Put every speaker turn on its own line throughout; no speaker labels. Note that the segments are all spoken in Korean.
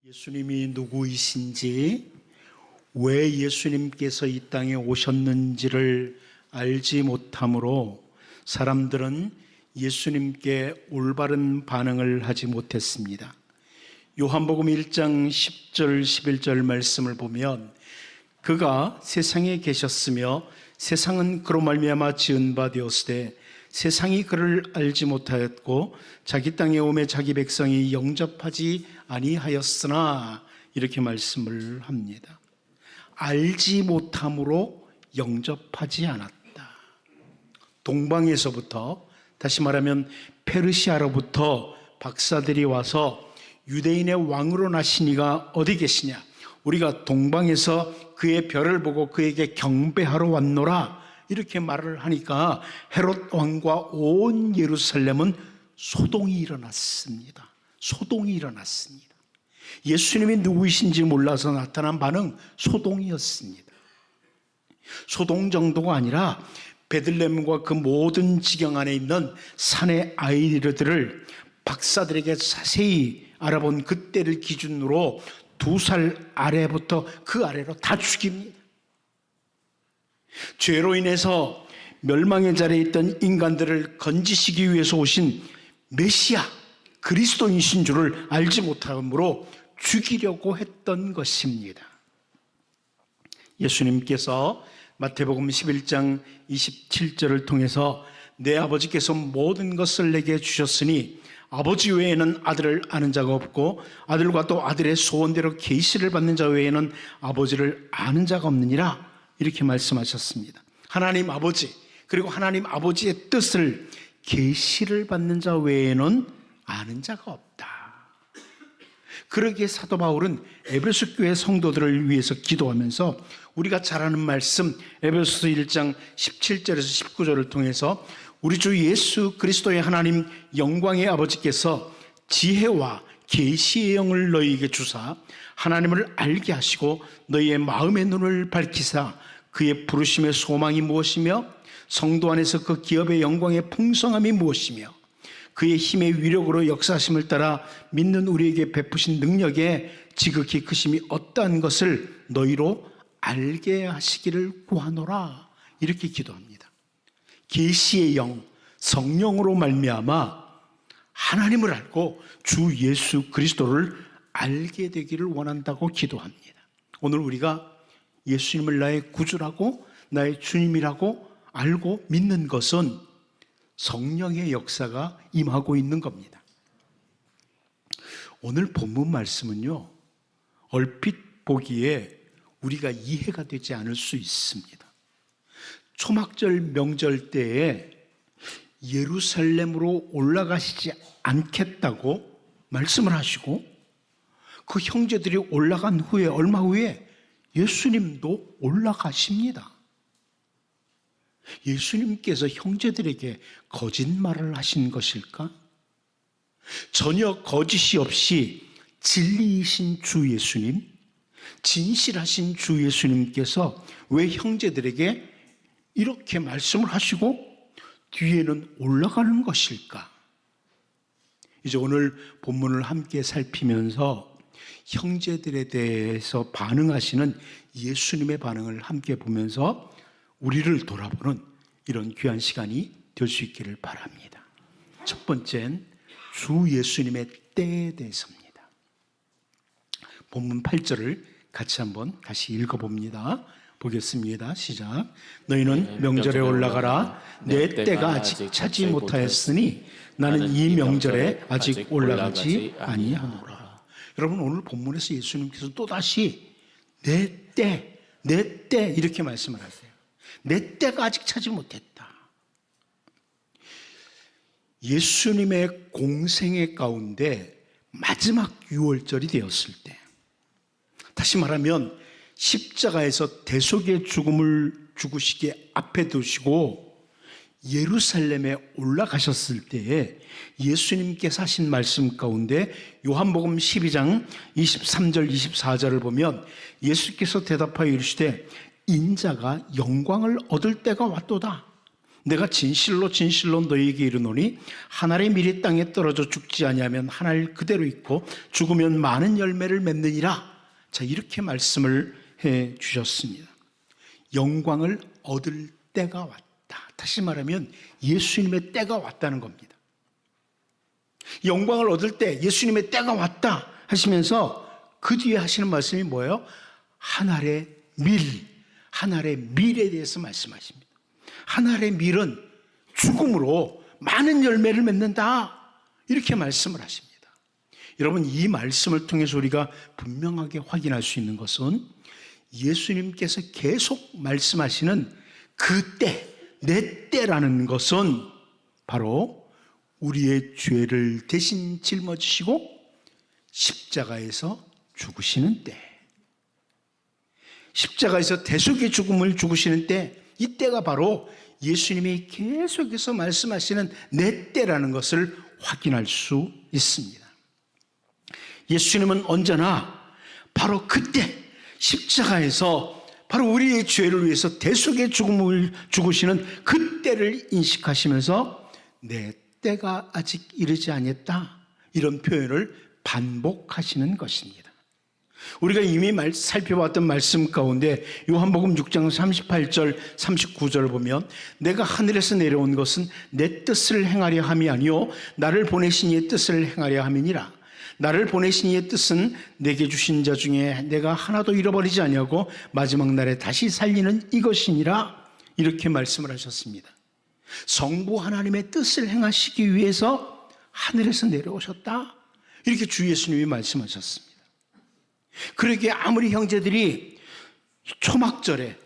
예수님이 누구이신지, 왜 예수님께서 이 땅에 오셨는지를 알지 못하므로 사람들은 예수님께 올바른 반응을 하지 못했습니다. 요한복음 1장 10절 11절 말씀을 보면, 그가 세상에 계셨으며 세상은 그로 말미암아 지은 바 되었으되 세상이 그를 알지 못하였고 자기 땅에 오매 자기 백성이 영접하지 아니하였으나, 이렇게 말씀을 합니다. 알지 못함으로 영접하지 않았다. 동방에서부터, 다시 말하면 페르시아로부터 박사들이 와서 유대인의 왕으로 나신 이가 어디 계시냐, 우리가 동방에서 그의 별을 보고 그에게 경배하러 왔노라, 이렇게 말을 하니까 헤롯 왕과 온 예루살렘은 소동이 일어났습니다. 소동이 일어났습니다. 예수님이 누구이신지 몰라서 나타난 반응, 소동이었습니다. 소동 정도가 아니라 베들레헴과 그 모든 지경 안에 있는 산의 아이들을 박사들에게 자세히 알아본 그때를 기준으로 2살 아래부터 그 아래로 다 죽입니다. 죄로 인해서 멸망의 자리에 있던 인간들을 건지시기 위해서 오신 메시아, 그리스도이신 줄을 알지 못함으로 죽이려고 했던 것입니다. 예수님께서 마태복음 11장 27절을 통해서 내 아버지께서 모든 것을 내게 주셨으니 아버지 외에는 아들을 아는 자가 없고 아들과 또 아들의 소원대로 계시를 받는 자 외에는 아버지를 아는 자가 없느니라, 이렇게 말씀하셨습니다. 하나님 아버지, 그리고 하나님 아버지의 뜻을 계시를 받는 자 외에는 아는 자가 없다. 그러기에 사도 바울은 에베소 교회 성도들을 위해서 기도하면서 우리가 잘 아는 말씀 에베소서 1장 17절에서 19절을 통해서 우리 주 예수 그리스도의 하나님 영광의 아버지께서 지혜와 계시의 영을 너희에게 주사 하나님을 알게 하시고 너희의 마음의 눈을 밝히사 그의 부르심의 소망이 무엇이며 성도 안에서 그 기업의 영광의 풍성함이 무엇이며 그의 힘의 위력으로 역사하심을 따라 믿는 우리에게 베푸신 능력의 지극히 크심이 어떠한 것을 너희로 알게 하시기를 구하노라, 이렇게 기도합니다. 계시의 영, 성령으로 말미암아 하나님을 알고 주 예수 그리스도를 알게 되기를 원한다고 기도합니다. 오늘 우리가 예수님을 나의 구주라고, 나의 주님이라고 알고 믿는 것은 성령의 역사가 임하고 있는 겁니다. 오늘 본문 말씀은요, 얼핏 보기에 우리가 이해가 되지 않을 수 있습니다. 초막절 명절 때에 예루살렘으로 올라가시지 않겠다고 말씀을 하시고 그 형제들이 올라간 후에, 얼마 후에 예수님도 올라가십니다. 예수님께서 형제들에게 거짓말을 하신 것일까? 전혀 거짓이 없이 진리이신 주 예수님, 진실하신 주 예수님께서 왜 형제들에게 이렇게 말씀을 하시고 뒤에는 올라가는 것일까? 이제 오늘 본문을 함께 살피면서 형제들에 대해서 반응하시는 예수님의 반응을 함께 보면서 우리를 돌아보는 이런 귀한 시간이 될 수 있기를 바랍니다. 첫 번째는 주 예수님의 때에 대해서입니다. 본문 8절을 같이 한번 다시 읽어봅니다. 보겠습니다. 시작. 너희는 명절에 올라가라. 내 때가 아직 차지 못하였으니 나는 이 명절에 아직 올라가지 아니하노라. 여러분, 오늘 본문에서 예수님께서 또다시 내 때 이렇게 말씀을 하세요. 내 때가 아직 차지 못했다. 예수님의 공생애 가운데 마지막 유월절이 되었을 때, 다시 말하면 십자가에서 대속의 죽음을 죽으시기에 앞에 두시고 예루살렘에 올라가셨을 때에 예수님께서 하신 말씀 가운데 요한복음 12장 23절 24절을 보면 예수께서 대답하여 이르시되 인자가 영광을 얻을 때가 왔도다. 내가 진실로 진실로 너희에게 이르노니 한 알의 밀이 땅에 떨어져 죽지 아니하면 한 알 그대로 있고 죽으면 많은 열매를 맺느니라. 자, 이렇게 말씀을 해 주셨습니다. 영광을 얻을 때가 왔다. 다시 말하면 예수님의 때가 왔다는 겁니다. 영광을 얻을 때 예수님의 때가 왔다 하시면서 그 뒤에 하시는 말씀이 뭐예요? 한 알의 밀에 대해서 말씀하십니다. 한 알의 밀은 죽음으로 많은 열매를 맺는다, 이렇게 말씀을 하십니다. 여러분, 이 말씀을 통해서 우리가 분명하게 확인할 수 있는 것은 예수님께서 계속 말씀하시는 그 때, 내 때라는 것은 바로 우리의 죄를 대신 짊어지시고 십자가에서 죽으시는 때, 십자가에서 대속의 죽음을 죽으시는 때, 이 때가 바로 예수님이 계속해서 말씀하시는 내 때라는 것을 확인할 수 있습니다. 예수님은 언제나 바로 그때 십자가에서 바로 우리의 죄를 위해서 대속의 죽음을 죽으시는 그 때를 인식하시면서 내 때가 아직 이르지 않았다, 이런 표현을 반복하시는 것입니다. 우리가 이미 살펴봤던 말씀 가운데 요한복음 6장 38절 39절을 보면 내가 하늘에서 내려온 것은 내 뜻을 행하려 함이 아니요 나를 보내신 이의 뜻을 행하려 함이니라. 나를 보내신 이의 뜻은 내게 주신 자 중에 내가 하나도 잃어버리지 아니하고 마지막 날에 다시 살리는 이것이니라. 이렇게 말씀을 하셨습니다. 성부 하나님의 뜻을 행하시기 위해서 하늘에서 내려오셨다, 이렇게 주 예수님이 말씀하셨습니다. 그러기에 아무리 형제들이 초막절에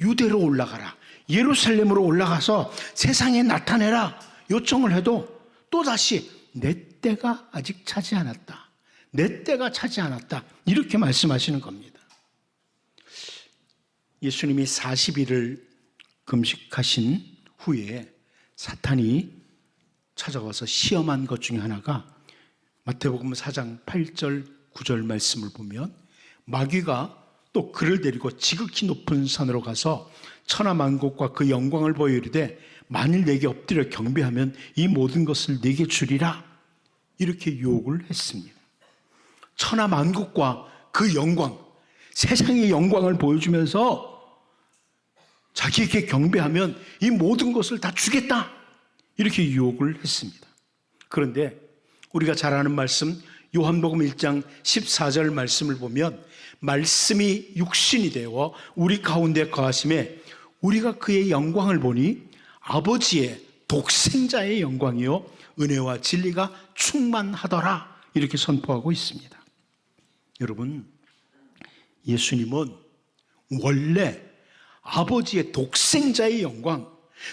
유대로 올라가라, 예루살렘으로 올라가서 세상에 나타내라 요청을 해도 또다시 내 때가 아직 차지 않았다, 내 때가 차지 않았다, 이렇게 말씀하시는 겁니다. 예수님이 40일을 금식하신 후에 사탄이 찾아와서 시험한 것 중에 하나가 마태복음 4장 8절 9절 말씀을 보면 마귀가 또 그를 데리고 지극히 높은 산으로 가서 천하만국과 그 영광을 보여 이르되 만일 내게 엎드려 경배하면 이 모든 것을 내게 주리라, 이렇게 유혹을 했습니다. 천하만국과 그 영광, 세상의 영광을 보여주면서 자기에게 경배하면 이 모든 것을 다 주겠다, 이렇게 유혹을 했습니다. 그런데 우리가 잘 아는 말씀 요한복음 1장 14절 말씀을 보면 말씀이 육신이 되어 우리 가운데 거하심에 우리가 그의 영광을 보니 아버지의 독생자의 영광이요 은혜와 진리가 충만하더라, 이렇게 선포하고 있습니다. 여러분, 예수님은 원래 아버지의 독생자의 영광,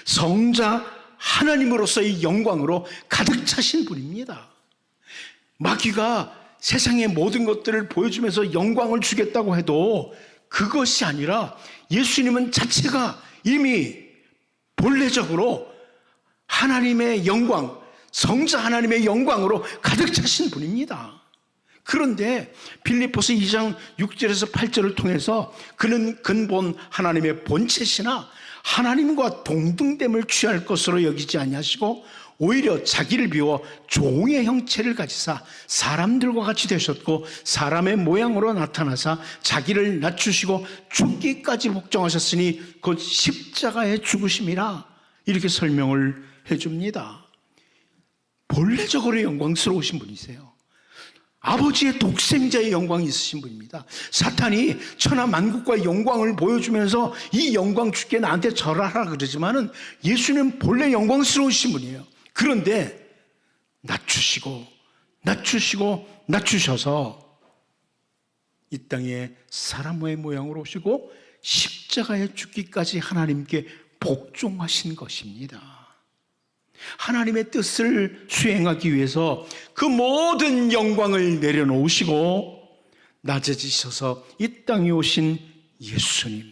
성자 하나님으로서의 영광으로 가득 차신 분입니다. 마귀가 세상의 모든 것들을 보여주면서 영광을 주겠다고 해도 그것이 아니라 예수님은 자체가 이미 본래적으로 하나님의 영광, 성자 하나님의 영광으로 가득 차신 분입니다. 그런데 빌립보서 2장 6절에서 8절을 통해서 그는 근본 하나님의 본체시나 하나님과 동등됨을 취할 것으로 여기지 아니하시고 오히려 자기를 비워 종의 형체를 가지사 사람들과 같이 되셨고 사람의 모양으로 나타나사 자기를 낮추시고 죽기까지 복종하셨으니 곧 십자가의 죽으심이라, 이렇게 설명을 해줍니다. 본래적으로 영광스러우신 분이세요. 아버지의 독생자의 영광이 있으신 분입니다. 사탄이 천하 만국과 영광을 보여주면서 이 영광 주께 나한테 절하라 그러지만은 예수는 본래 영광스러우신 분이에요. 그런데 낮추셔서 이 땅에 사람의 모양으로 오시고 십자가에 죽기까지 하나님께 복종하신 것입니다. 하나님의 뜻을 수행하기 위해서 그 모든 영광을 내려놓으시고 낮아지셔서 이 땅에 오신 예수님,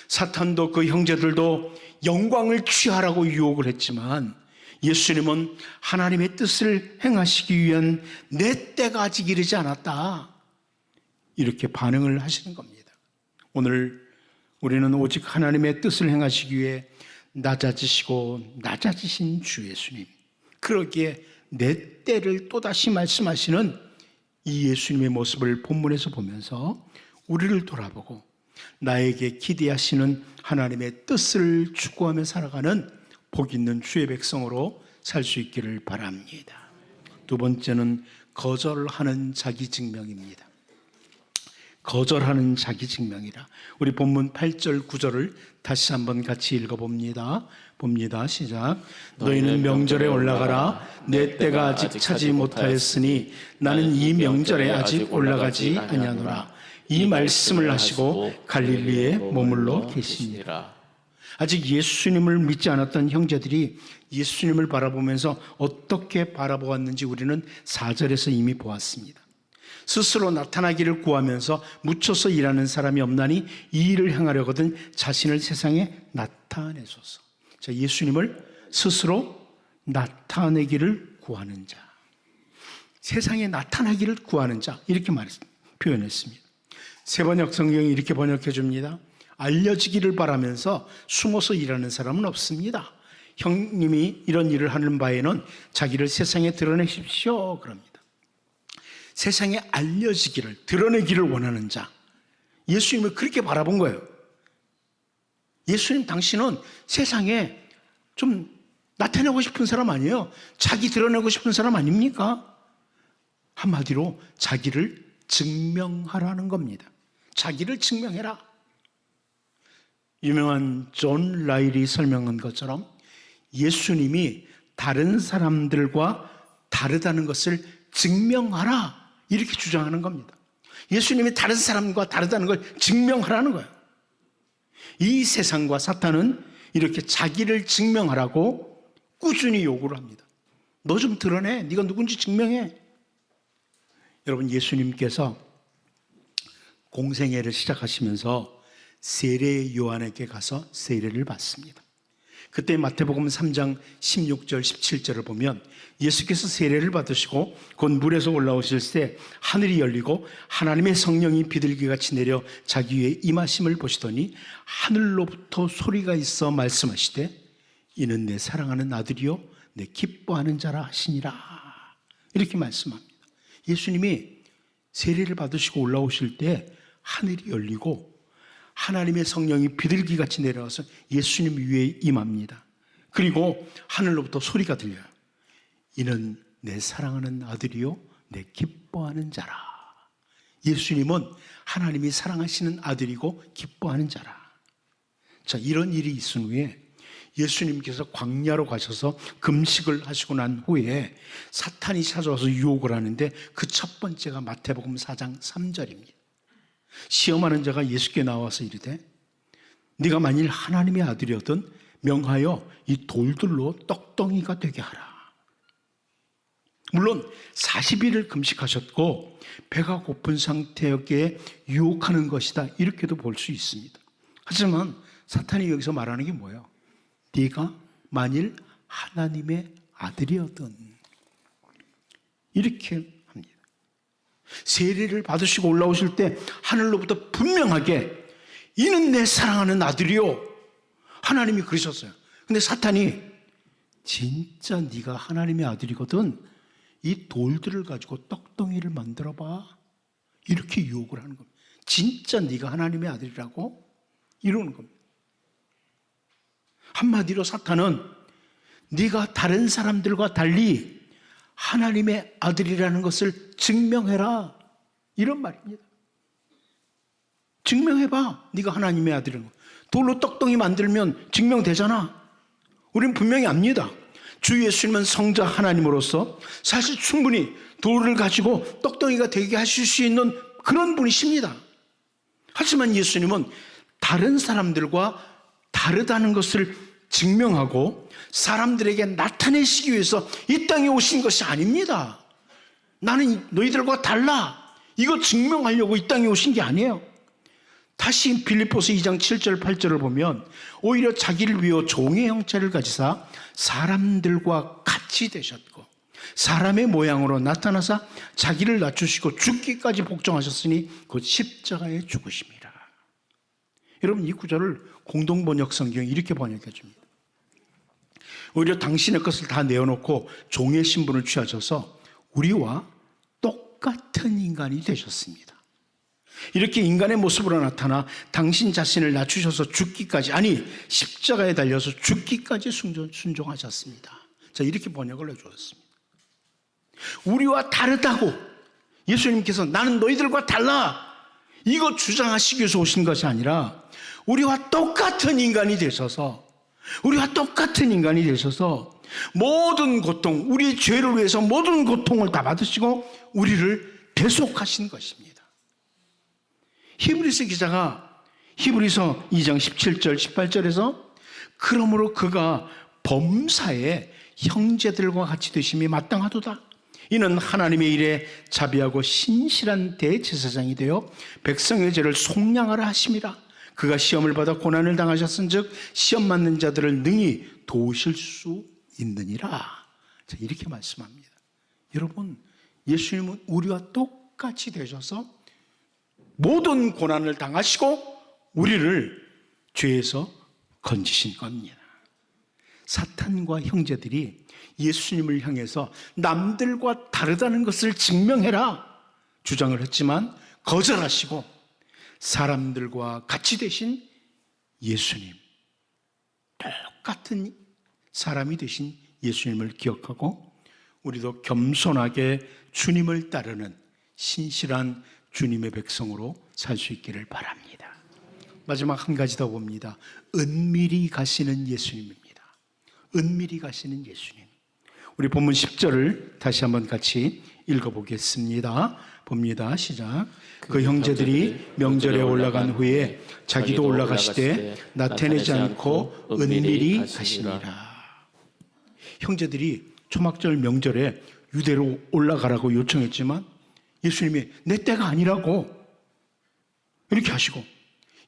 사탄도 그 형제들도 영광을 취하라고 유혹을 했지만 예수님은 하나님의 뜻을 행하시기 위한 내 때가 아직 이르지 않았다, 이렇게 반응을 하시는 겁니다. 오늘 우리는 오직 하나님의 뜻을 행하시기 위해 낮아지시고 낮아지신 주 예수님, 그러기에 내 때를 또다시 말씀하시는 이 예수님의 모습을 본문에서 보면서 우리를 돌아보고 나에게 기대하시는 하나님의 뜻을 추구하며 살아가는 복 있는 주의 백성으로 살 수 있기를 바랍니다. 두 번째는 거절하는 자기 증명입니다. 거절하는 자기 증명이라. 우리 본문 8절 9절을 다시 한번 같이 읽어봅니다. 봅니다. 시작. 너희는 명절에 올라가라. 내 때가 아직 차지 못하였으니 나는 이 명절에 아직 올라가지 아니하노라. 이 말씀을 하시고 갈릴리에 머물러 계시니라. 아직 예수님을 믿지 않았던 형제들이 예수님을 바라보면서 어떻게 바라보았는지 우리는 4절에서 이미 보았습니다. 스스로 나타나기를 구하면서 묻혀서 일하는 사람이 없나니 이 일을 행하려거든 자신을 세상에 나타내소서. 자, 예수님을 스스로 나타내기를 구하는 자, 세상에 나타나기를 구하는 자, 이렇게 표현했습니다. 세번역 성경이 이렇게 번역해 줍니다. 알려지기를 바라면서 숨어서 일하는 사람은 없습니다. 형님이 이런 일을 하는 바에는 자기를 세상에 드러내십시오 그럽니다. 세상에 알려지기를, 드러내기를 원하는 자, 예수님을 그렇게 바라본 거예요. 예수님 당신은 세상에 좀 나타내고 싶은 사람 아니에요. 자기 드러내고 싶은 사람 아닙니까? 한마디로 자기를 증명하라는 겁니다. 자기를 증명해라. 유명한 존 라일이 설명한 것처럼 예수님이 다른 사람들과 다르다는 것을 증명하라, 이렇게 주장하는 겁니다. 예수님이 다른 사람과 다르다는 걸 증명하라는 거예요. 이 세상과 사탄은 이렇게 자기를 증명하라고 꾸준히 요구를 합니다. 너 좀 드러내. 네가 누군지 증명해. 여러분, 예수님께서 공생애를 시작하시면서 세례 요한에게 가서 세례를 받습니다. 그때 마태복음 3장 16절 17절을 보면 예수께서 세례를 받으시고 곧 물에서 올라오실 때 하늘이 열리고 하나님의 성령이 비둘기같이 내려 자기 위에 임하심을 보시더니 하늘로부터 소리가 있어 말씀하시되 이는 내 사랑하는 아들이요 내 기뻐하는 자라 하시니라. 이렇게 말씀합니다. 예수님이 세례를 받으시고 올라오실 때 하늘이 열리고 하나님의 성령이 비둘기같이 내려와서 예수님 위에 임합니다. 그리고 하늘로부터 소리가 들려요. 이는 내 사랑하는 아들이요 내 기뻐하는 자라. 예수님은 하나님이 사랑하시는 아들이고 기뻐하는 자라. 자, 이런 일이 있은 후에 예수님께서 광야로 가셔서 금식을 하시고 난 후에 사탄이 찾아와서 유혹을 하는데 그 첫 번째가 마태복음 4장 3절입니다. 시험하는 자가 예수께 나와서 이르되 네가 만일 하나님의 아들이었든 명하여 이 돌들로 떡덩이가 되게 하라. 물론 40일을 금식하셨고 배가 고픈 상태였기에 유혹하는 것이다, 이렇게도 볼 수 있습니다. 하지만 사탄이 여기서 말하는 게 뭐예요? 네가 만일 하나님의 아들이었든, 이렇게 합니다. 세례를 받으시고 올라오실 때 하늘로부터 분명하게 이는 내 사랑하는 아들이요, 하나님이 그러셨어요. 근데 사탄이 진짜 네가 하나님의 아들이거든 이 돌들을 가지고 떡덩이를 만들어봐, 이렇게 유혹을 하는 겁니다. 진짜 네가 하나님의 아들이라고? 이러는 겁니다. 한마디로 사탄은 네가 다른 사람들과 달리 하나님의 아들이라는 것을 증명해라, 이런 말입니다. 증명해봐, 네가 하나님의 아들이라는 거. 돌로 떡덩이 만들면 증명되잖아. 우리는 분명히 압니다. 주 예수님은 성자 하나님으로서 사실 충분히 돌을 가지고 떡덩이가 되게 하실 수 있는 그런 분이십니다. 하지만 예수님은 다른 사람들과 다르다는 것을 증명하고 사람들에게 나타내시기 위해서 이 땅에 오신 것이 아닙니다. 나는 너희들과 달라, 이거 증명하려고 이 땅에 오신 게 아니에요. 다시 빌립보서 2장 7절 8절을 보면 오히려 자기를 위해 종의 형체를 가지사 사람들과 같이 되셨고 사람의 모양으로 나타나사 자기를 낮추시고 죽기까지 복종하셨으니 곧 십자가에 죽으심이라. 여러분, 이 구절을 공동번역 성경이 이렇게 번역해 줍니다. 오히려 당신의 것을 다 내어놓고 종의 신분을 취하셔서 우리와 똑같은 인간이 되셨습니다. 이렇게 인간의 모습으로 나타나 당신 자신을 낮추셔서 죽기까지, 아니 십자가에 달려서 죽기까지 순종하셨습니다. 자, 이렇게 번역을 해주었습니다. 우리와 다르다고 예수님께서 나는 너희들과 달라 이거 주장하시기 위해서 오신 것이 아니라 우리와 똑같은 인간이 되셔서 모든 고통, 우리의 죄를 위해서 모든 고통을 다 받으시고 우리를 대속하신 것입니다. 히브리서 기자가 히브리서 2장 17절 18절에서 그러므로 그가 범사에 형제들과 같이 되심이 마땅하도다. 이는 하나님의 일에 자비하고 신실한 대제사장이 되어 백성의 죄를 속량하라 하심이라. 그가 시험을 받아 고난을 당하셨은즉 시험 맞는 자들을 능히 도우실 수 있느니라. 자, 이렇게 말씀합니다. 여러분, 예수님은 우리와 똑같이 되셔서 모든 고난을 당하시고 우리를 죄에서 건지신 겁니다. 사탄과 형제들이 예수님을 향해서 남들과 다르다는 것을 증명해라 주장을 했지만 거절하시고 사람들과 같이 되신 예수님, 똑같은 사람이 되신 예수님을 기억하고 우리도 겸손하게 주님을 따르는 신실한 주님의 백성으로 살 수 있기를 바랍니다. 마지막 한 가지 더 봅니다. 은밀히 가시는 예수님입니다. 은밀히 가시는 예수님. 우리 본문 10절을 다시 한번 같이 읽어보겠습니다. 봅니다. 시작. 그 형제들이 명절에 올라간 후에 자기도 올라가시되 나타내지 않고 은밀히 가시니라. 형제들이 초막절 명절에 유대로 올라가라고 요청했지만 예수님이 내 때가 아니라고 이렇게 하시고,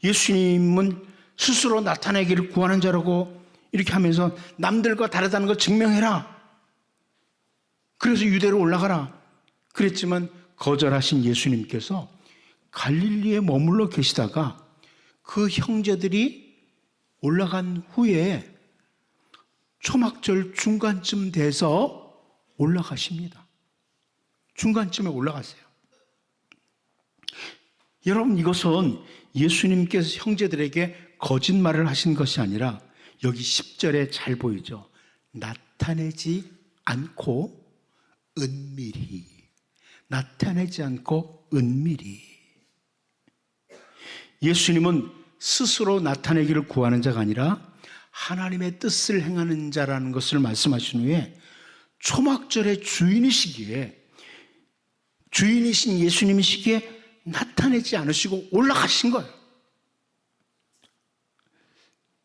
예수님은 스스로 나타내기를 구하는 자라고 이렇게 하면서 남들과 다르다는 걸 증명해라. 그래서 유대로 올라가라 그랬지만 거절하신 예수님께서 갈릴리에 머물러 계시다가 그 형제들이 올라간 후에 초막절 중간쯤 돼서 올라가십니다. 중간쯤에 올라가세요. 여러분, 이것은 예수님께서 형제들에게 거짓말을 하신 것이 아니라 여기 10절에 잘 보이죠. 나타내지 않고 은밀히, 나타내지 않고 은밀히. 예수님은 스스로 나타내기를 구하는 자가 아니라 하나님의 뜻을 행하는 자라는 것을 말씀하신 후에 초막절의 주인이신 예수님이시기에 나타내지 않으시고 올라가신 거예요.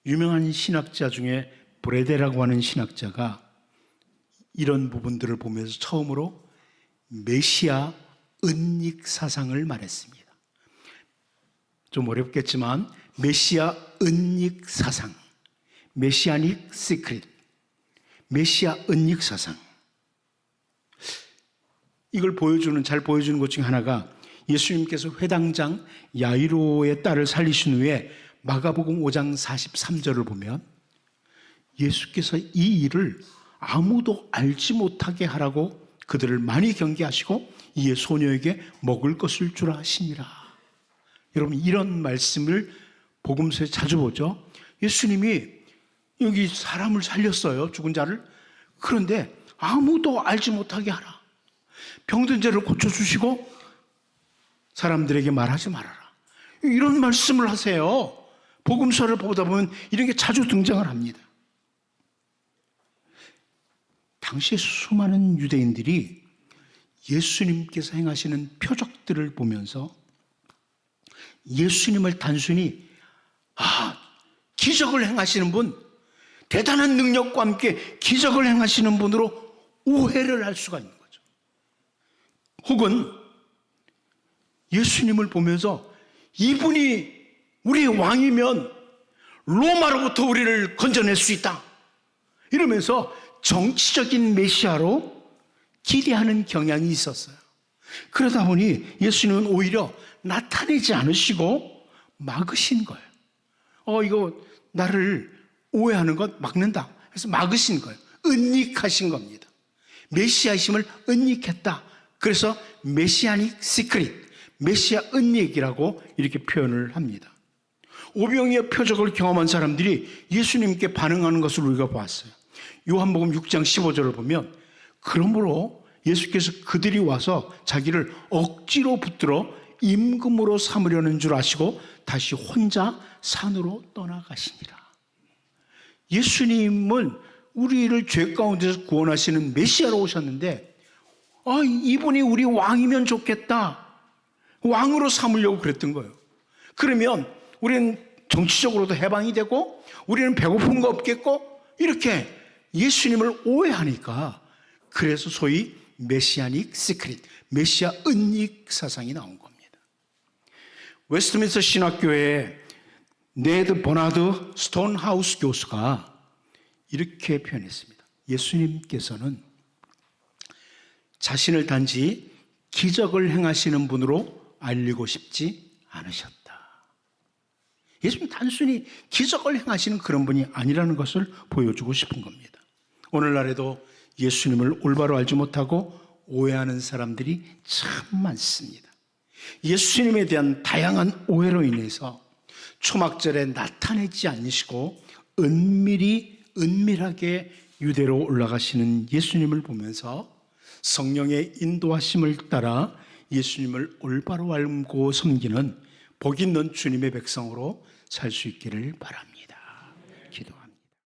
유명한 신학자 중에 브레데라고 하는 신학자가 이런 부분들을 보면서 처음으로 메시아 은닉 사상을 말했습니다. 좀 어렵겠지만 메시아 은닉 사상, 메시아닉 시크릿, 메시아 은닉 사상. 이걸 잘 보여주는 것 중에 하나가 예수님께서 회당장 야이로의 딸을 살리신 후에 마가복음 5장 43절을 보면 예수께서 이 일을 아무도 알지 못하게 하라고 그들을 많이 경계하시고 이에 소녀에게 먹을 것을 주라 하시니라. 여러분, 이런 말씀을 복음서에 자주 보죠. 예수님이 여기 사람을 살렸어요, 죽은 자를. 그런데 아무도 알지 못하게 하라. 병든 자를 고쳐주시고 사람들에게 말하지 말아라. 이런 말씀을 하세요. 복음서를 보다 보면 이런 게 자주 등장을 합니다. 당시에 수많은 유대인들이 예수님께서 행하시는 표적들을 보면서 예수님을 단순히 기적을 행하시는 분, 대단한 능력과 함께 기적을 행하시는 분으로 오해를 할 수가 있는 거죠. 혹은 예수님을 보면서 이분이 우리의 왕이면 로마로부터 우리를 건져낼 수 있다 이러면서 정치적인 메시아로 기대하는 경향이 있었어요. 그러다 보니 예수님은 오히려 나타내지 않으시고 막으신 거예요. 이거 나를 오해하는 것 막는다. 그래서 막으신 거예요. 은닉하신 겁니다. 메시아이심을 은닉했다. 그래서 메시아닉 시크릿, 메시아 은닉이라고 이렇게 표현을 합니다. 오병이어 표적을 경험한 사람들이 예수님께 반응하는 것을 우리가 보았어요. 요한복음 6장 15절을 보면 그러므로 예수께서 그들이 와서 자기를 억지로 붙들어 임금으로 삼으려는 줄 아시고 다시 혼자 산으로 떠나가시니라. 예수님은 우리를 죄 가운데서 구원하시는 메시아로 오셨는데 이분이 우리 왕이면 좋겠다. 왕으로 삼으려고 그랬던 거예요. 그러면 우리는 정치적으로도 해방이 되고 우리는 배고픈 거 없겠고 이렇게 예수님을 오해하니까 그래서 소위 메시아닉 시크릿, 메시아 은닉 사상이 나온 겁니다. 웨스트민스터 신학교의 네드 버나드 스톤하우스 교수가 이렇게 표현했습니다. 예수님께서는 자신을 단지 기적을 행하시는 분으로 알리고 싶지 않으셨다. 예수님 단순히 기적을 행하시는 그런 분이 아니라는 것을 보여주고 싶은 겁니다. 오늘날에도 예수님을 올바로 알지 못하고 오해하는 사람들이 참 많습니다. 예수님에 대한 다양한 오해로 인해서 초막절에 나타내지 않으시고 은밀하게 유대로 올라가시는 예수님을 보면서 성령의 인도하심을 따라 예수님을 올바로 알고 섬기는 복 있는 주님의 백성으로 살 수 있기를 바랍니다.